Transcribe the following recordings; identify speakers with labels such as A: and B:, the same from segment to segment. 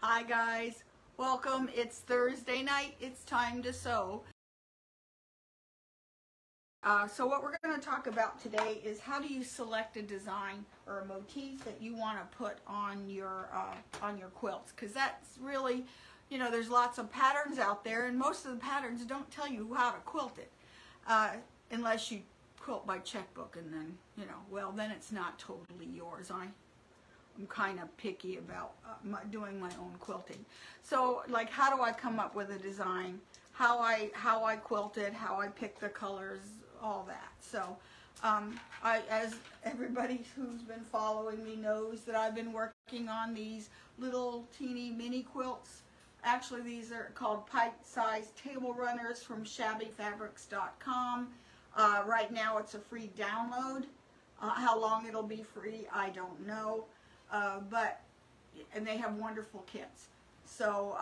A: Hi guys, welcome. It's Thursday night. It's time to sew. So what we're going to talk about today is how do you select a design or a motif that you want to put on your quilts, because that's really, you know, there's lots of patterns out there, and most of the patterns don't tell you how to quilt it unless you quilt by checkbook, and then, you know, well, then it's not totally yours. I'm kind of picky about doing my own quilting. So, like, how do I come up with a design? How I quilt it, how I pick the colors, all that. So, as everybody who's been following me knows, that I've been working on these little teeny mini quilts. Actually, these are called Pint Size Table Runners from shabbyfabrics.com. Right now, it's a free download. How long it'll be free, I don't know. And they have wonderful kits. So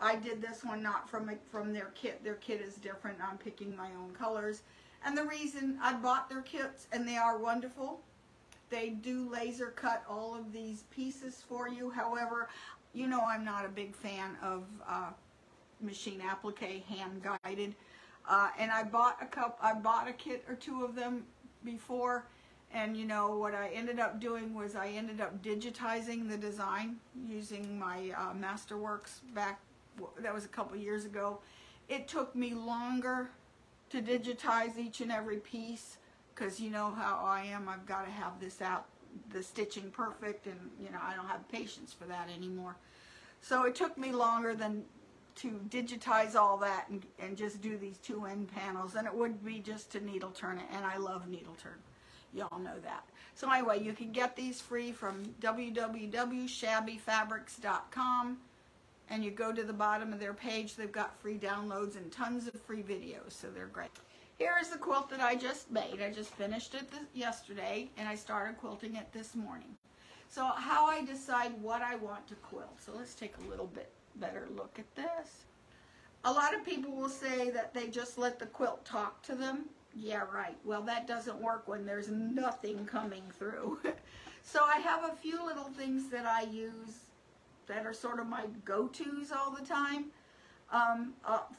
A: I did this one not from their kit. Their kit is different. I'm picking my own colors. And the reason I bought their kits, and they are wonderful, they do laser cut all of these pieces for you. However, you know, I'm not a big fan of machine applique, hand guided. And I bought a kit or two of them before. And you know, what I ended up doing was I ended up digitizing the design using my Masterworks back, that was a couple years ago. It took me longer to digitize each and every piece, because you know how I am, I've got to have this out, the stitching perfect, and you know, I don't have patience for that anymore. So it took me longer than to digitize all that and just do these two end panels, than it would be just to needle turn it, and I love needle turn. Y'all know that. So anyway, you can get these free from www.shabbyfabrics.com, and you go to the bottom of their page. They've got free downloads and tons of free videos, so they're great. Here is the quilt that I just made. I just finished it yesterday, and I started quilting it this morning. So how I decide what I want to quilt. So let's take a little bit better look at this. A lot of people will say that they just let the quilt talk to them. Yeah, right. Well, that doesn't work when there's nothing coming through. So I have a few little things that I use that are sort of my go-tos all the time.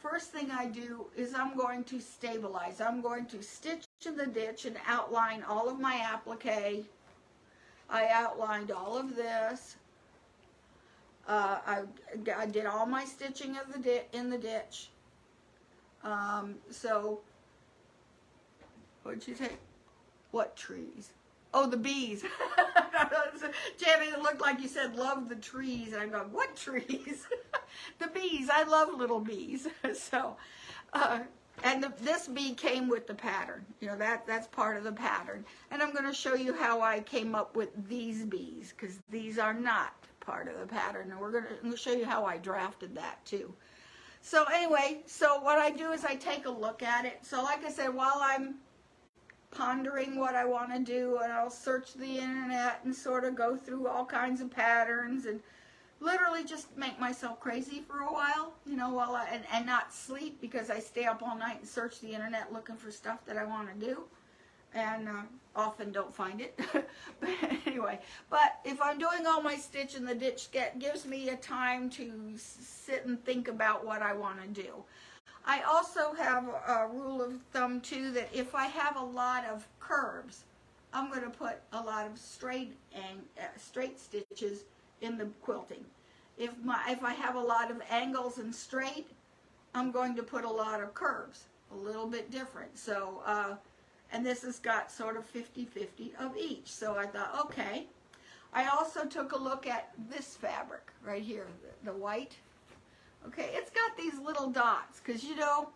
A: First thing I do is I'm going to stabilize. I'm going to stitch in the ditch and outline all of my applique. I outlined all of this. I did all my stitching of in the ditch. So what'd you say? What trees? Oh, the bees. Janet, it looked like you said love the trees. And I'm going, what trees? The bees. I love little bees. So, and this bee came with the pattern. You know, that's part of the pattern. And I'm going to show you how I came up with these bees, because these are not part of the pattern. And I'm going to show you how I drafted that too. So anyway, so what I do is I take a look at it. So like I said, while I'm pondering what I want to do, and I'll search the internet and sort of go through all kinds of patterns and literally just make myself crazy for a while, you know, while and not sleep, because I stay up all night and search the internet looking for stuff that I want to do, and often don't find it. But anyway, but if I'm doing all my stitch in the ditch, gives me a time to sit and think about what I want to do. I also have a rule of thumb too, that if I have a lot of curves, I'm going to put a lot of straight stitches in the quilting. If I have a lot of angles and straight, I'm going to put a lot of curves, a little bit different. So, and this has got sort of 50-50 of each. So I thought, okay. I also took a look at this fabric right here, the white. Okay, it's got these little dots, because, you know,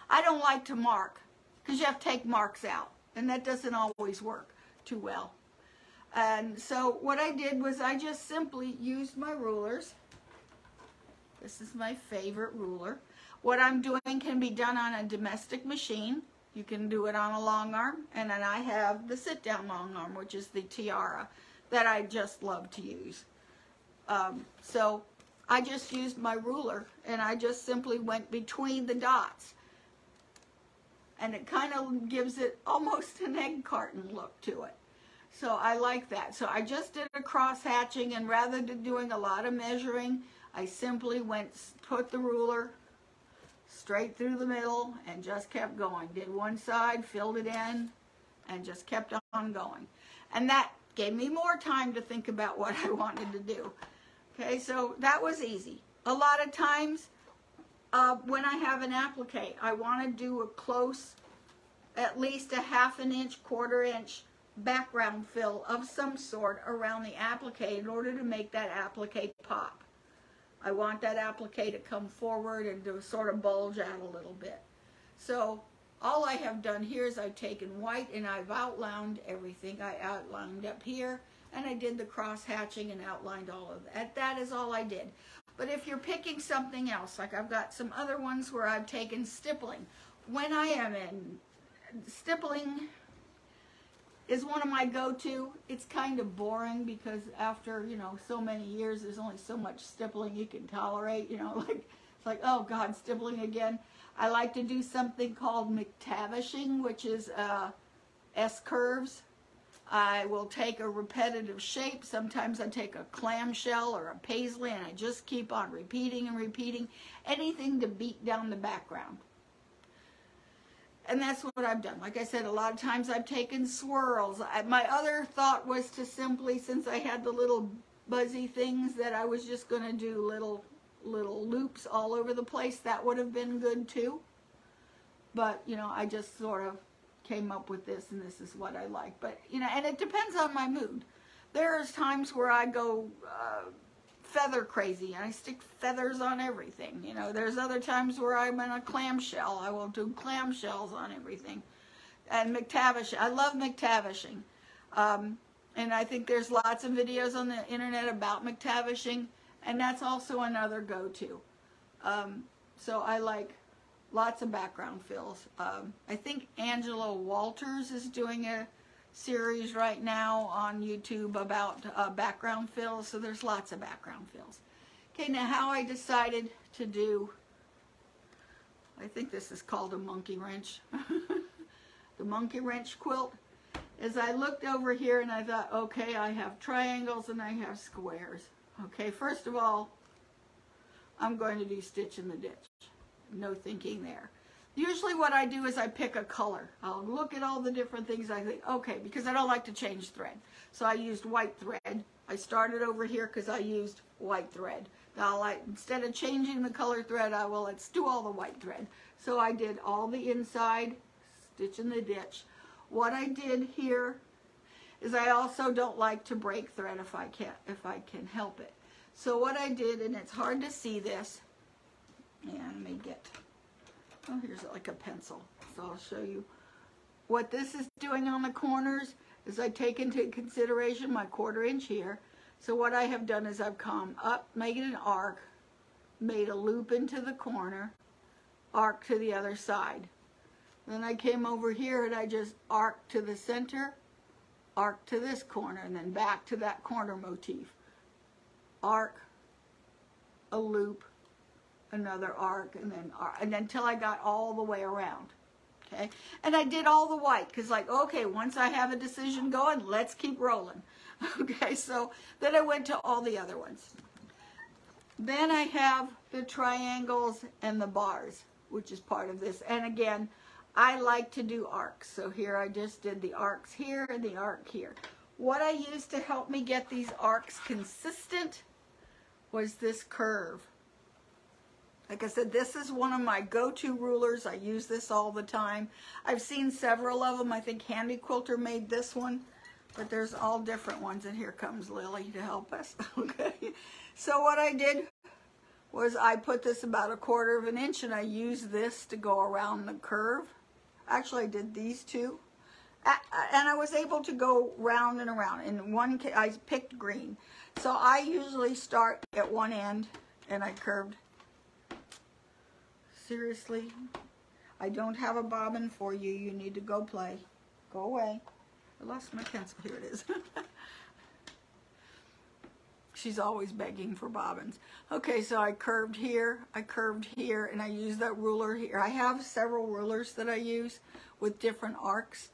A: I don't like to mark, because you have to take marks out, and that doesn't always work too well. And so what I did was I just simply used my rulers. This is my favorite ruler. What I'm doing can be done on a domestic machine. You can do it on a long arm, and then I have the sit-down long arm, which is the Tiara, that I just love to use. So I just used my ruler, and I just simply went between the dots, and it kind of gives it almost an egg carton look to it. So I like that. So I just did a cross hatching, and rather than doing a lot of measuring, I simply put the ruler straight through the middle and just kept going. Did one side, filled it in, and just kept on going. And that gave me more time to think about what I wanted to do. Okay, so that was easy. A lot of times when I have an applique, I want to do a close, at least a 1/2 inch, 1/4 inch background fill of some sort around the applique in order to make that applique pop. I want that applique to come forward and to sort of bulge out a little bit. So all I have done here is I've taken white and I've outlined everything. I outlined up here and I did the cross hatching and outlined all of that. That is all I did. But if you're picking something else, like I've got some other ones where I've taken stippling. When I am in stippling is one of my go-to. It's kind of boring because after, you know, so many years, there's only so much stippling you can tolerate, you know, like, it's like, oh God, stippling again. I like to do something called McTavishing, which is S-curves. I will take a repetitive shape. Sometimes I take a clamshell or a paisley and I just keep on repeating and repeating. Anything to beat down the background. And that's what I've done. Like I said, a lot of times I've taken swirls. My other thought was to simply, since I had the little buzzy things, that I was just going to do little loops all over the place. That would have been good too. But, you know, I just sort of came up with this, and this is what I like. But, you know, and it depends on my mood. There's times where I go feather crazy and I stick feathers on everything. You know, there's other times where I'm in a clamshell. I will do clamshells on everything. And McTavishing, I love McTavishing. And I think there's lots of videos on the internet about McTavishing, and that's also another go-to. So I like lots of background fills. I think Angela Walters is doing a series right now on YouTube about background fills, so there's lots of background fills. Okay, now how I decided to do, I think this is called a monkey wrench, the monkey wrench quilt, is I looked over here and I thought, okay, I have triangles and I have squares. Okay, first of all, I'm going to do stitch in the ditch. No thinking there. Usually what I do is I pick a color. I'll look at all the different things. I think, okay, because I don't like to change thread. So I used white thread. I started over here because I used white thread. Now, instead of changing the color thread, let's do all the white thread. So I did all the inside, stitch in the ditch. What I did here is I also don't like to break thread if I can help it. So what I did, and it's hard to see this, and let me get, oh, here's like a pencil, so I'll show you. What this is doing on the corners is I take into consideration my 1/4 inch here. So what I have done is I've come up, made an arc, made a loop into the corner, arc to the other side. Then I came over here and I just arc to the center, arc to this corner, and then back to that corner motif. Arc, a loop, another arc, and then until I got all the way around. Okay, and I did all the white because, like, okay, once I have a decision going, let's keep rolling. Okay, so then I went to all the other ones. Then I have the triangles and the bars, which is part of this. And again, I like to do arcs. So here I just did the arcs here and the arc here. What I used to help me get these arcs consistent was this curve. Like I said, this is one of my go-to rulers. I use this all the time. I've seen several of them. I think Handy Quilter made this one, but there's all different ones. And here comes Lily to help us. Okay. So what I did was I put this about 1/4 inch and I used this to go around the curve. Actually, I did these two. And I was able to go round and around. In one case, I picked green. So I usually start at one end and I curved. Seriously, I don't have a bobbin for you. You need to go play. Go away. I lost my pencil. Here it is. She's always begging for bobbins. Okay, so I curved here, and I used that ruler here. I have several rulers that I use with different arcs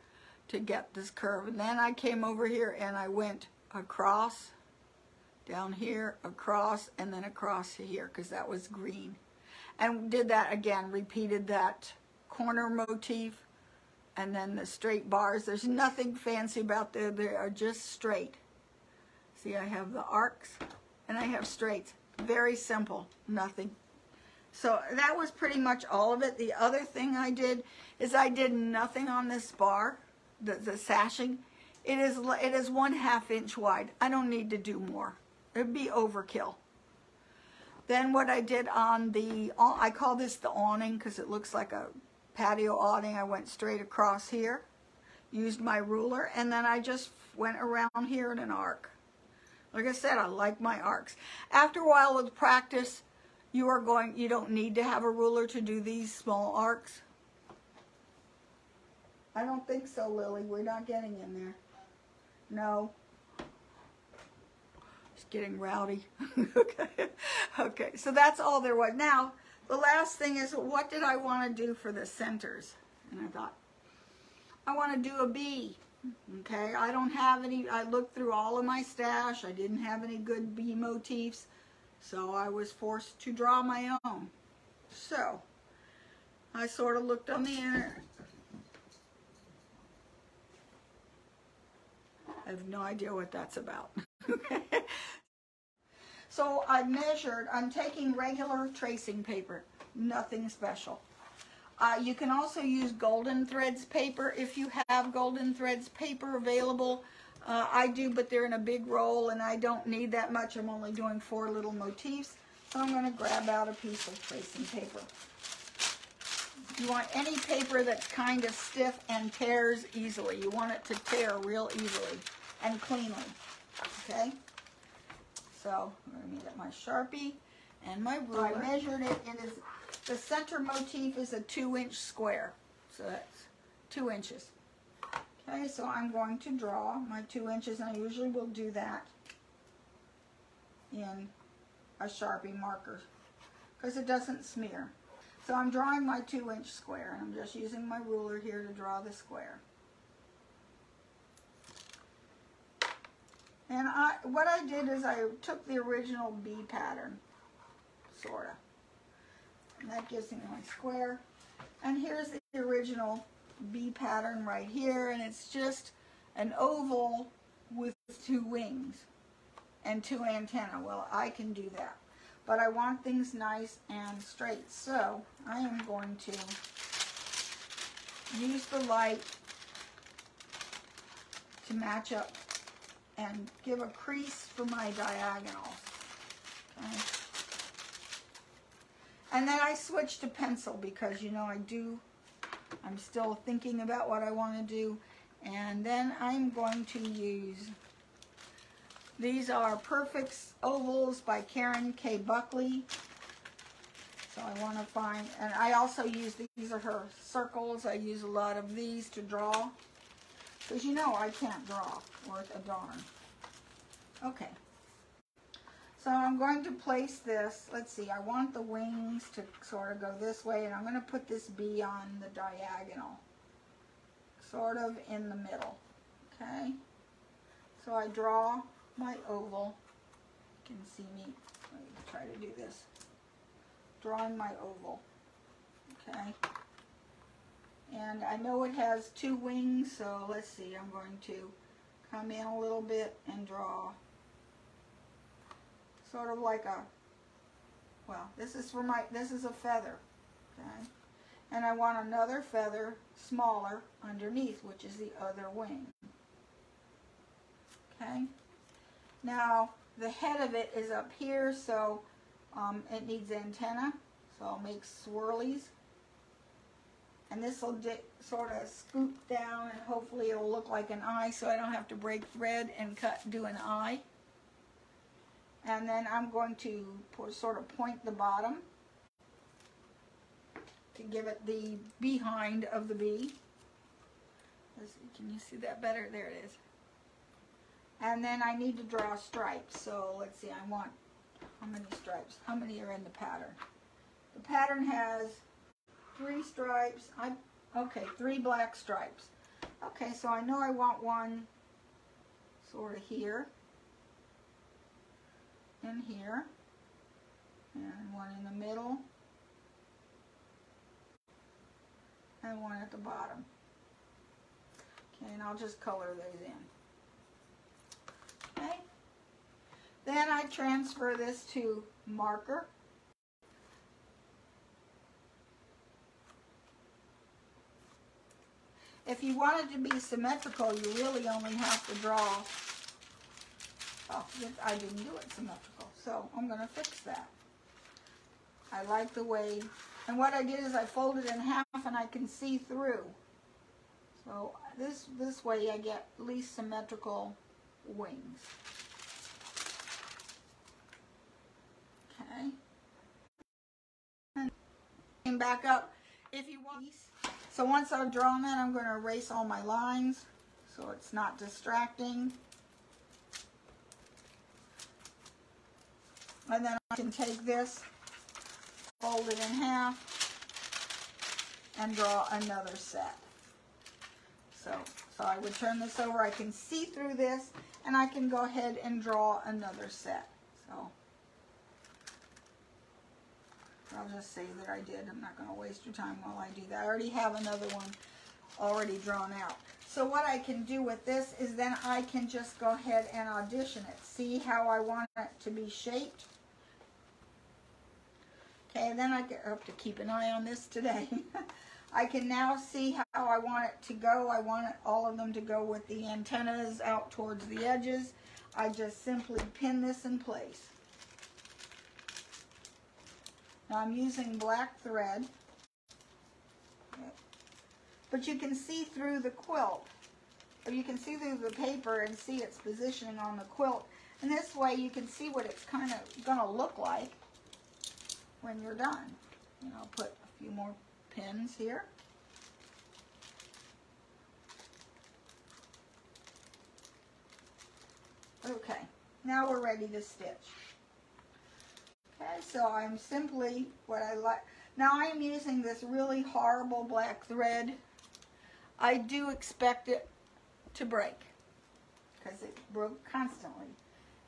A: to get this curve. And then I came over here and I went across, down here, across, and then across to here, because that was green. And did that again, repeated that corner motif, and then the straight bars. There's nothing fancy about them, they are just straight. See, I have the arcs, and I have straights. Very simple, nothing. So that was pretty much all of it. The other thing I did is I did nothing on this bar, the sashing. It is 1/2 inch wide. I don't need to do more. It'd be overkill. Then what I did on the, I call this the awning because it looks like a patio awning. I went straight across here, used my ruler, and then I just went around here in an arc. Like I said, I like my arcs. After a while with practice, you don't need to have a ruler to do these small arcs. I don't think so, Lily. We're not getting in there. No. Just getting rowdy. Okay, so that's all there was. Now, the last thing is, what did I want to do for the centers? And I thought, I want to do a bee. Okay, I don't have any, I looked through all of my stash. I didn't have any good bee motifs, so I was forced to draw my own. So, I sort of looked on the internet. I have no idea what that's about. So I measured, I'm taking regular tracing paper, nothing special. You can also use Golden Threads paper if you have Golden Threads paper available. I do, but they're in a big roll and I don't need that much. I'm only doing 4 little motifs. So I'm going to grab out a piece of tracing paper. You want any paper that's kind of stiff and tears easily. You want it to tear real easily and cleanly. Okay? So I'm going to get my Sharpie and my ruler. I measured it. The center motif is a 2-inch square. So that's 2 inches. Okay, so I'm going to draw my 2 inches, and I usually will do that in a Sharpie marker because it doesn't smear. So I'm drawing my 2-inch square, and I'm just using my ruler here to draw the square. And what I did is I took the original bee pattern, sort of. And that gives me my square. And here's the original bee pattern right here, and it's just an oval with 2 wings and 2 antennae. Well, I can do that, but I want things nice and straight, so I am going to use the light to match up and give a crease for my diagonals. Okay. And then I switch to pencil because, you know, I'm still thinking about what I want to do. And then I'm going to use, these are Perfect Ovals by Karen K. Buckley. So I want to find, and I also use, these are her circles. I use a lot of these to draw. Because you know I can't draw worth a darn. Okay. So I'm going to place this, let's see, I want the wings to sort of go this way, and I'm going to put this bee on the diagonal, sort of in the middle, okay? So I draw my oval. You can see me, let me try to do this. Drawing my oval, okay? And I know it has 2 wings, so let's see, I'm going to come in a little bit and draw sort of like a, well, this is a feather, okay? And I want another feather smaller underneath, which is the other wing, okay? Now, the head of it is up here, so it needs antenna, so I'll make swirlies. And this will sort of scoop down, and hopefully it'll look like an eye, so I don't have to break thread and do an eye. And then I'm going to sort of point the bottom to give it the behind of the bee. Can you see that better? There it is. And then I need to draw stripes. So let's see, I want, how many stripes? How many are in the pattern? The pattern has 3 stripes. Okay, 3 black stripes. Okay, so I know I want one sort of here. in here, and one in the middle, and one at the bottom. Okay, and I'll just color those in. Okay. Then I transfer this to marker. If you want it to be symmetrical, you really only have to draw. Oh, I didn't do it symmetrical, so I'm going to fix that. I like the way, and what I did is I folded it in half and I can see through. So this way I get at least symmetrical wings. Okay. And back up if you want. So once I've drawn that, I'm going to erase all my lines so it's not distracting. And then I can take this, fold it in half, and draw another set. So I would turn this over, I can see through this, and I can go ahead and draw another set. So I'll just say that I did. I'm not going to waste your time while I do that. I already have another one already drawn out. So what I can do with this is then I can just go ahead and audition it. See how I want it to be shaped? Okay, then I have to keep an eye on this today. I can now see how I want it to go. I want all of them to go with the antennas out towards the edges. I just simply pin this in place. Now I'm using black thread, but you can see through the quilt, or you can see through the paper and see its positioning on the quilt. And this way you can see what it's kind of going to look like when you're done. And I'll put a few more pins here. Okay, now we're ready to stitch. Okay, so I'm simply, what I like, now I'm using this really horrible black thread. I do expect it to break because it broke constantly.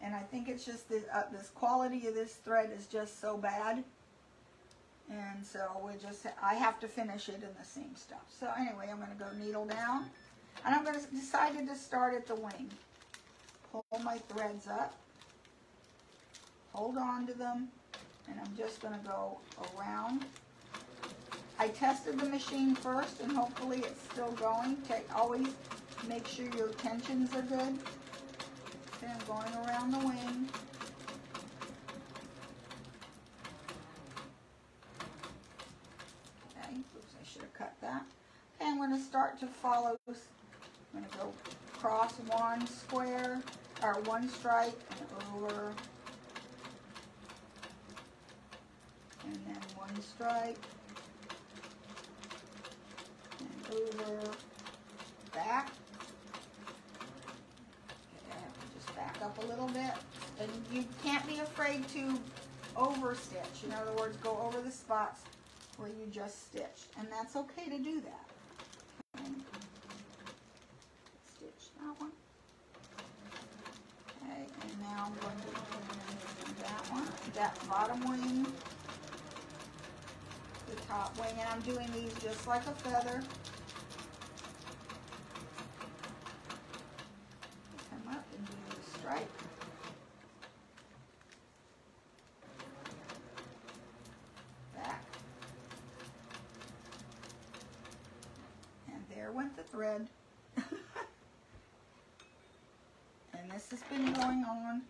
A: And I think it's just this, this quality of this thread is just so bad. And so I have to finish it in the seam stuff. So anyway, I'm going to go needle down. And I'm going to decide to start at the wing. Pull my threads up. Hold on to them. And I'm just going to go around. I tested the machine first, and hopefully it's still going. Always make sure your tensions are good. Okay, I'm going around the wing. Okay, oops, I should have cut that. Okay, I'm going to start to follow. I'm going to go across one square, or one stripe, and over. And then one stripe, and over, back. Okay, I have to just back up a little bit. And you can't be afraid to overstitch. In other words, go over the spots where you just stitched. And that's okay to do that. And stitch that one. Okay, and now I'm going to do that one, that bottom wing. The top wing, and I'm doing these just like a feather. Come up and do the stripe. Back. And there went the thread. And this has been going on.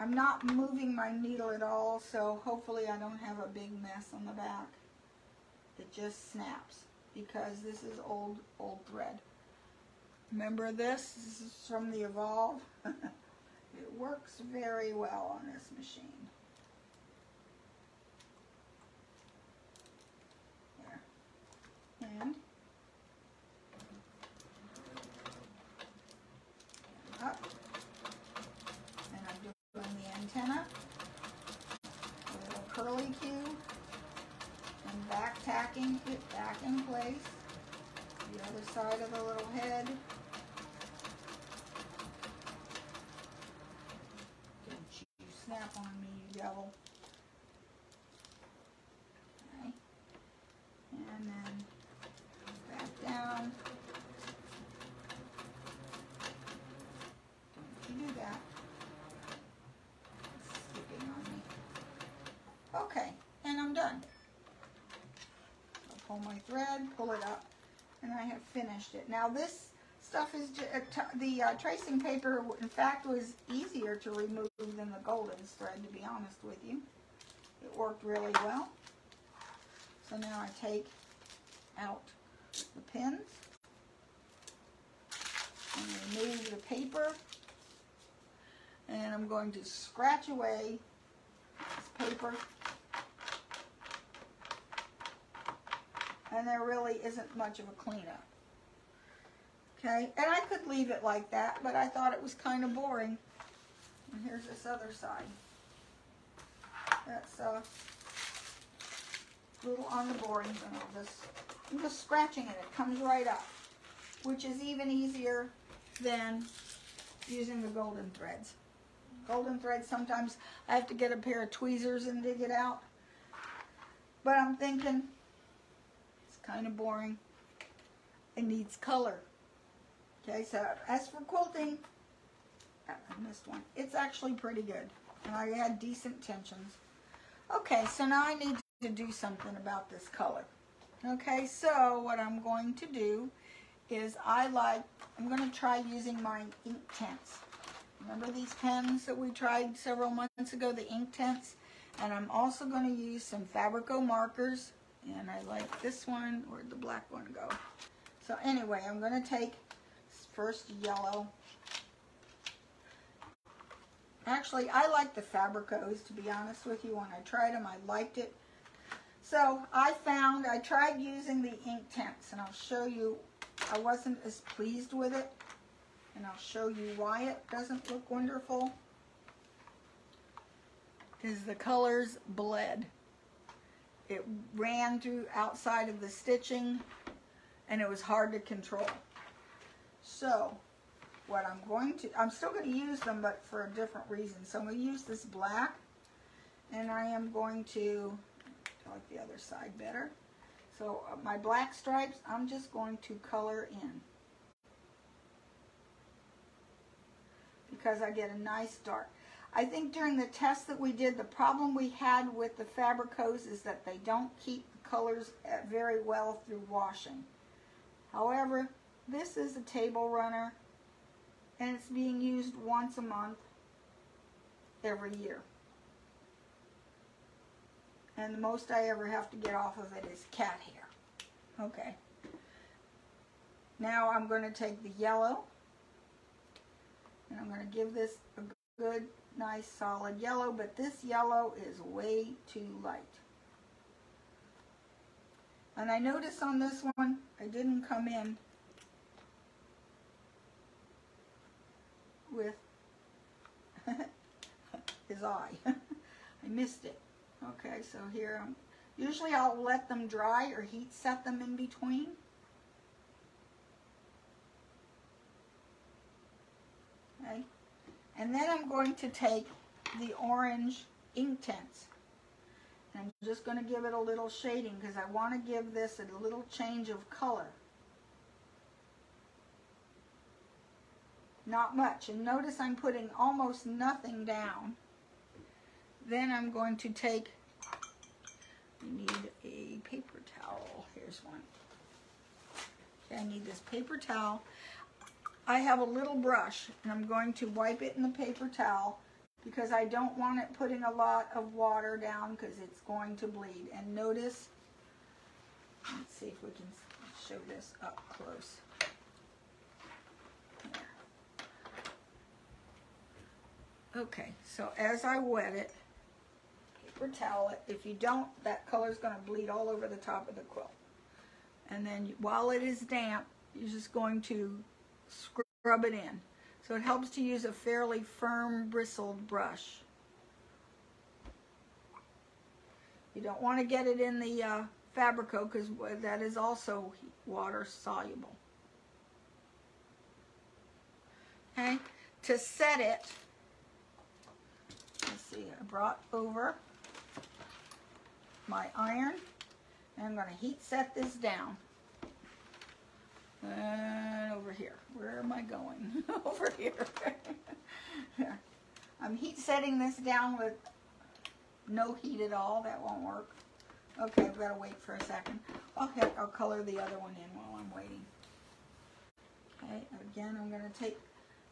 A: I'm not moving my needle at all, so hopefully I don't have a big mess on the back. It just snaps because this is old thread. Remember this? This is from the Evolve. It works very well on this machine. There. And up. And I'm doing the antenna, a little curly Q, and back tacking it back in place. The other side of the little head. snap on me, you devil. Okay. And then back down. Don't you do that. It's skipping on me. Okay, and I'm done. I'll pull my thread, pull it up, and I have finished it. Now this stuff is the tracing paper, in fact, was easier to remove than the golden thread, to be honest with you. It worked really well. So now I take out the pins and remove the paper, and I'm going to scratch away this paper. And there really isn't much of a cleanup. Okay, and I could leave it like that, but I thought it was kind of boring. And here's this other side. That's a little on the boring, and I'm just scratching it. It comes right up, which is even easier than using the golden threads. Golden threads, sometimes I have to get a pair of tweezers and dig it out. But I'm thinking, it's kind of boring. It needs color. Okay, so as for quilting, I missed one. It's actually pretty good, and I had decent tensions. Okay, so now I need to do something about this color. Okay, so what I'm going to do is I'm going to try using my ink tints. Remember these pens that we tried several months ago, the ink tints? And I'm also going to use some Fabrico markers, and I like this one. Where'd the black one go? So anyway, I'm going to take first yellow. Actually, I like the Fabricos, to be honest with you. When I tried them, I liked it. So I tried using the ink tints, and I'll show you, I wasn't as pleased with it, and I'll show you why it doesn't look wonderful. Because the colors bled. It ran through outside of the stitching, and it was hard to control. So what I'm still going to use them, but for a different reason. So I'm going to use this black, and I am going to, I like the other side better. So my black stripes, I'm just going to color in, because I get a nice dark. I think during the test that we did, the problem we had with the Fabricos is that they don't keep the colors very well through washing. However, this is a table runner, and it's being used once a month, every year. And the most I ever have to get off of it is cat hair. Okay. Now I'm going to take the yellow, and I'm going to give this a good, nice, solid yellow, but this yellow is way too light. And I notice on this one, I didn't come in with his eye. I missed it. Okay, so here, usually I'll let them dry or heat set them in between. Okay, and then I'm going to take the orange ink tints. And I'm just going to give it a little shading because I want to give this a little change of color. Not much. And notice I'm putting almost nothing down. Then I'm going to take, you need a paper towel. Here's one. Okay, I need this paper towel. I have a little brush, and I'm going to wipe it in the paper towel because I don't want it putting a lot of water down because it's going to bleed. And notice, let's see if we can show this up close. Okay, so as I wet it, paper towel it. If you don't, that color is going to bleed all over the top of the quilt. And then while it is damp, you're just going to scrub it in. So it helps to use a fairly firm bristled brush. You don't want to get it in the Fabrico because that is also water soluble. Okay, to set it, let's see, I brought over my iron, and I'm going to heat set this down. And over here. Where am I going? Over here. I'm heat setting this down with no heat at all. That won't work. Okay, I've got to wait for a second. Okay, I'll color the other one in while I'm waiting. Okay, again, I'm going to take,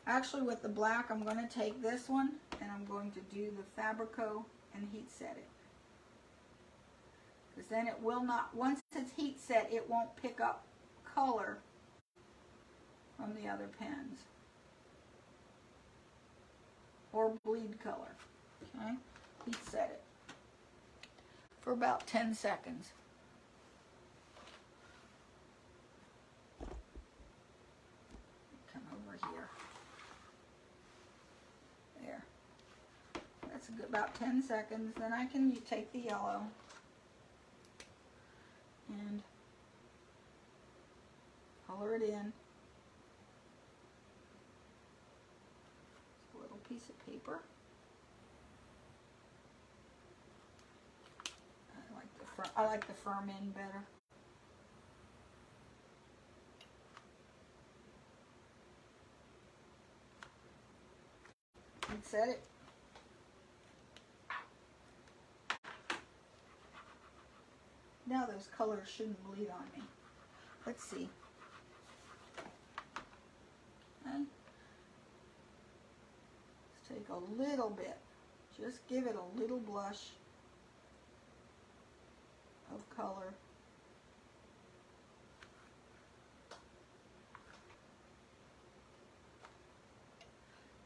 A: actually with the black, I'm going to take this one and I'm going to do the Fabrico and heat set it. Because then it will not, once it's heat set, it won't pick up color from the other pens or bleed color. Okay, heat set it for about 10 seconds. Come over here. There. That's a good, about 10 seconds. Then I can take the yellow and color it in. A little piece of paper. I like the firm end better. And set it. Now those colors shouldn't bleed on me. Let's see. Okay. Let's take a little bit. Just give it a little blush of color.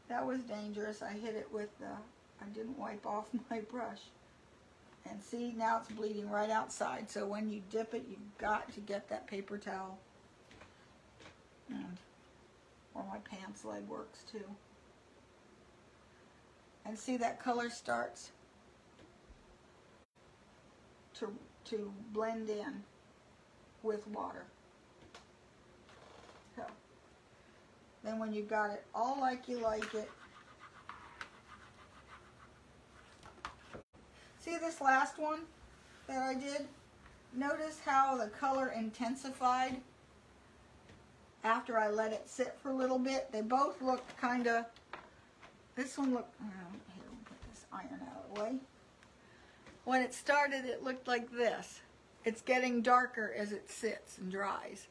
A: That was dangerous. I hit it with the, I didn't wipe off my brush. And see, now it's bleeding right outside. So when you dip it, you've got to get that paper towel. And, or my pants leg works too. And see, that color starts to blend in with water. So, then when you've got it all like you like it, see this last one that I did? Notice how the color intensified after I let it sit for a little bit. They both looked kind of, this one looked, here, we'll put this iron out of the way. When it started, it looked like this. It's getting darker as it sits and dries.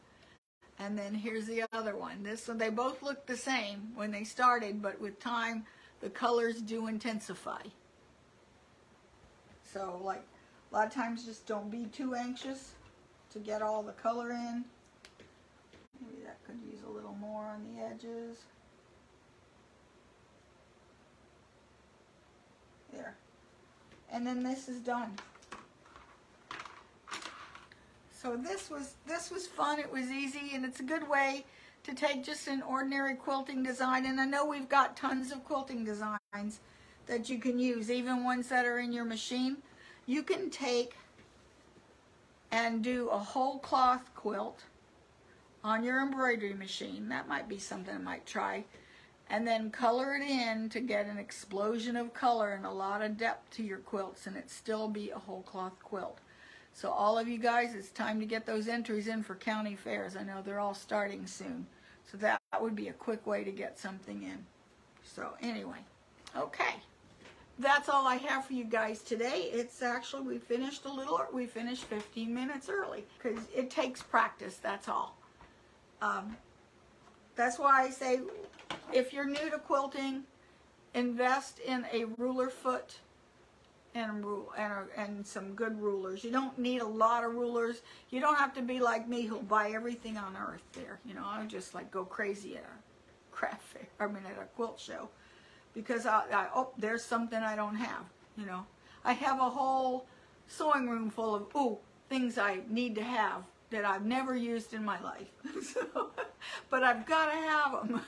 A: And then here's the other one. This one, they both look the same when they started, but with time, the colors do intensify. So, like, a lot of times just don't be too anxious to get all the color in. Maybe that could use a little more on the edges. There. And then this is done. So this was fun, it was easy, and it's a good way to take just an ordinary quilting design. And I know we've got tons of quilting designs that you can use, even ones that are in your machine. You can take and do a whole cloth quilt on your embroidery machine. That might be something I might try. And then color it in to get an explosion of color and a lot of depth to your quilts, and it still be a whole cloth quilt. So all of you guys, it's time to get those entries in for county fairs. I know they're all starting soon. So that would be a quick way to get something in. So anyway, okay. That's all I have for you guys today. It's actually, we finished 15 minutes early because it takes practice, that's all. That's why I say, if you're new to quilting, invest in a ruler foot and some good rulers. You don't need a lot of rulers. You don't have to be like me who'll buy everything on earth there. You know, I'll just like go crazy at a craft fair, at a quilt show. Because oh, there's something I don't have, you know. I have a whole sewing room full of, things I need to have that I've never used in my life. So, but I've got to have them.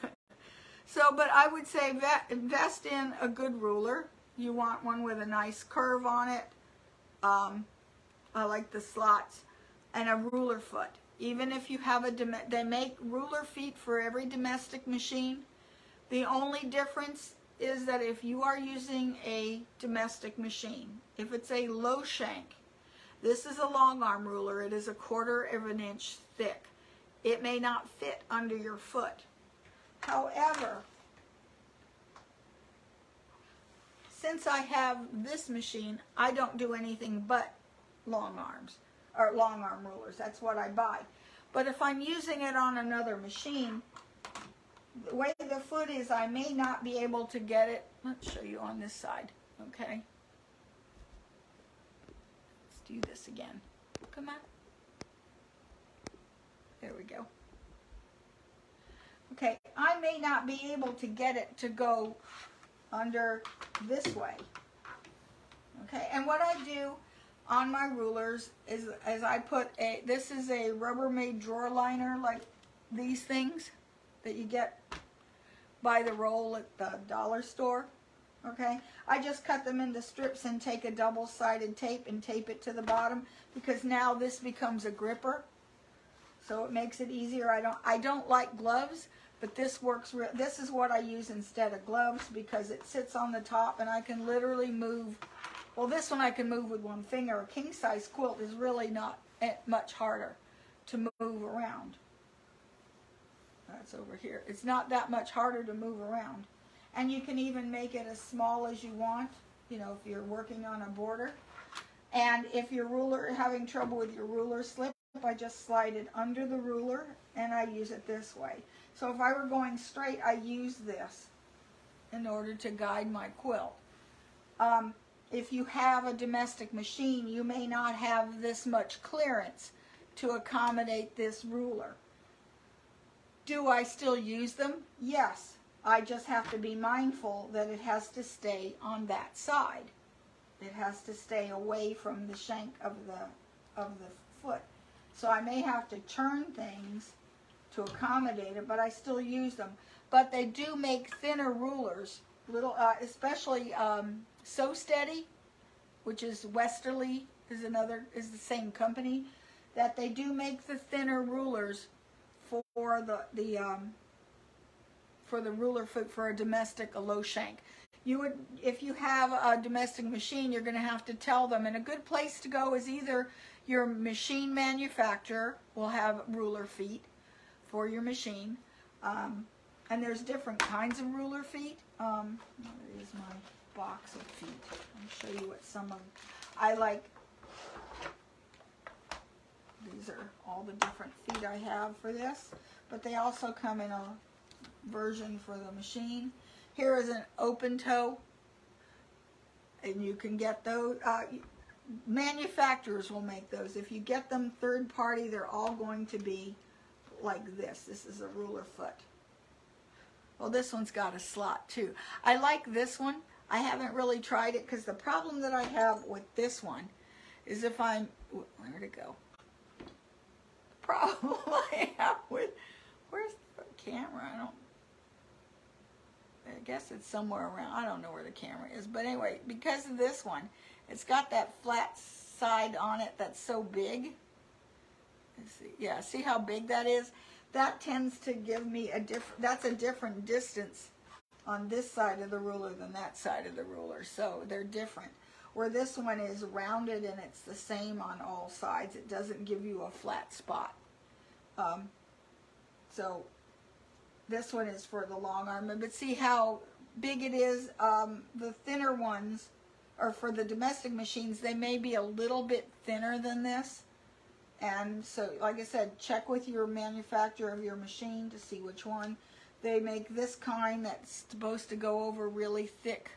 A: So, but I would say invest in a good ruler. You want one with a nice curve on it. I like the slots. And a ruler foot. Even if you have they make ruler feet for every domestic machine. The only difference is that if you are using a domestic machine, if it's a low shank, this is a long arm ruler, it is 1/4 of an inch thick. It may not fit under your foot. However, since I have this machine, I don't do anything but long arms, or long arm rulers. That's what I buy. But if I'm using it on another machine, the way the foot is, I may not be able to get it. Let's show you on this side, okay? Let's do this again. Come on. There we go. Okay, I may not be able to get it to go under this way. Okay, and what I do on my rulers is I put this is a Rubbermaid drawer liner, like these things that you get by the roll at the dollar store. Okay, I just cut them into strips and take a double-sided tape and tape it to the bottom, because now this becomes a gripper, so it makes it easier. I don't like gloves, but this works. This is what I use instead of gloves, because it sits on the top and I can literally move. Well, this one I can move with one finger. A king-size quilt is really not much harder to move around. That's over here. It's not that much harder to move around. And you can even make it as small as you want, you know, if you're working on a border. And if your ruler, having trouble with your ruler slip, I just slide it under the ruler and I use it this way. So if I were going straight, I use this in order to guide my quilt. If you have a domestic machine, you may not have this much clearance to accommodate this ruler. Do I still use them? Yes. I just have to be mindful that it has to stay on that side. It has to stay away from the shank of the foot. So I may have to turn things to accommodate it, but I still use them. But they do make thinner rulers, especially So Steady, which is Westerly, is the same company, that they do make the thinner rulers for the ruler foot for a domestic, a low shank. You would, if you have a domestic machine, you're going to have to tell them. And a good place to go is either your machine manufacturer will have ruler feet for your machine, and there's different kinds of ruler feet. Here's my box of feet. I'll show you what some of I like. These are all the different feet I have for this, but they also come in a version for the machine. Here is an open toe, and you can get those. Manufacturers will make those. If you get them third party, they're all going to be like this. This is a ruler foot. Well, this one's got a slot too. I like this one. I haven't really tried it, because the problem that I have with this one is if I'm, where'd it go? The problem I have with, where's the camera? I guess it's somewhere around. I don't know where the camera is. But anyway, because of this one, it's got that flat side on it that's so big. Let's see. Yeah, see how big that is? That tends to give me that's a different distance on this side of the ruler than that side of the ruler. So they're different. Where this one is rounded and it's the same on all sides. It doesn't give you a flat spot. So this one is for the long arm. But see how big it is? The thinner ones, or for the domestic machines, they may be a little bit thinner than this. And so, like I said, check with your manufacturer of your machine to see which one. They make this kind that's supposed to go over really thick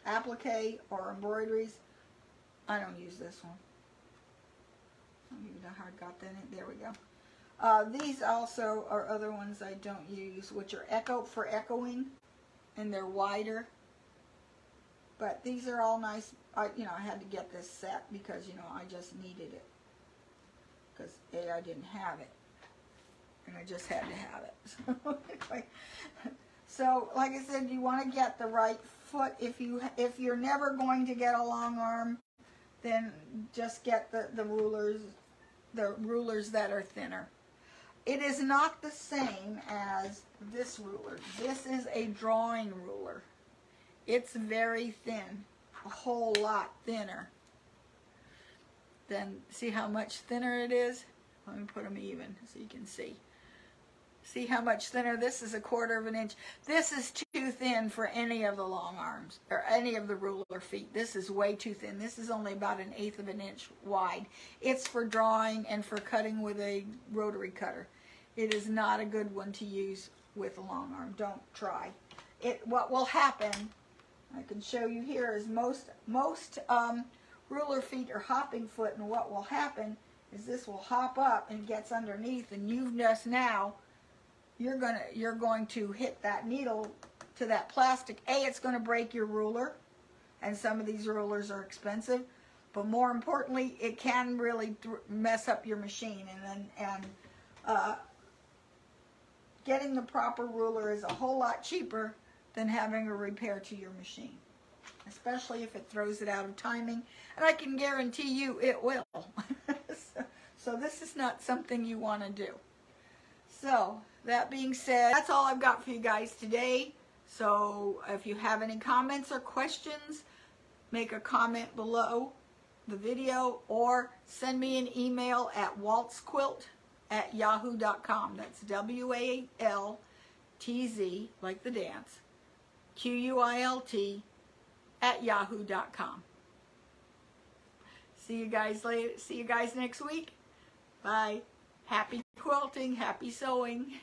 A: applique or embroideries. I don't use this one. I don't even know how I got that in. There we go. These also are other ones I don't use, which are for echoing, and they're wider. But these are all nice. I had to get this set because, I just needed it. Because I didn't have it. And I just had to have it. So, like I said, you want to get the right foot. If you're never going to get a long arm, then just get the rulers that are thinner. It is not the same as this ruler. This is a drawing ruler. It's very thin, a whole lot thinner than, see how much thinner it is? Let me put them even so you can see. See how much thinner? This is 1/4 of an inch. This is too thin for any of the long arms or any of the ruler feet. This is way too thin. This is only about 1/8 of an inch wide. It's for drawing and for cutting with a rotary cutter. It is not a good one to use with a long arm. Don't try. What will happen, I can show you here, is most ruler feet are hopping foot, and what will happen is this will hop up and gets underneath, and you've just now, you're going to hit that needle to that plastic. It's going to break your ruler, and some of these rulers are expensive, but more importantly, it can really mess up your machine. And getting the proper ruler is a whole lot cheaper than having a repair to your machine, especially if it throws it out of timing, and I can guarantee you it will. So this is not something you want to do. So that being said, that's all I've got for you guys today. So if you have any comments or questions, make a comment below the video or send me an email at waltzquilt@yahoo.com. That's WALTZ, like the dance, QUILT @yahoo.com. See you guys later. See you guys next week. Bye. Happy quilting, happy sewing.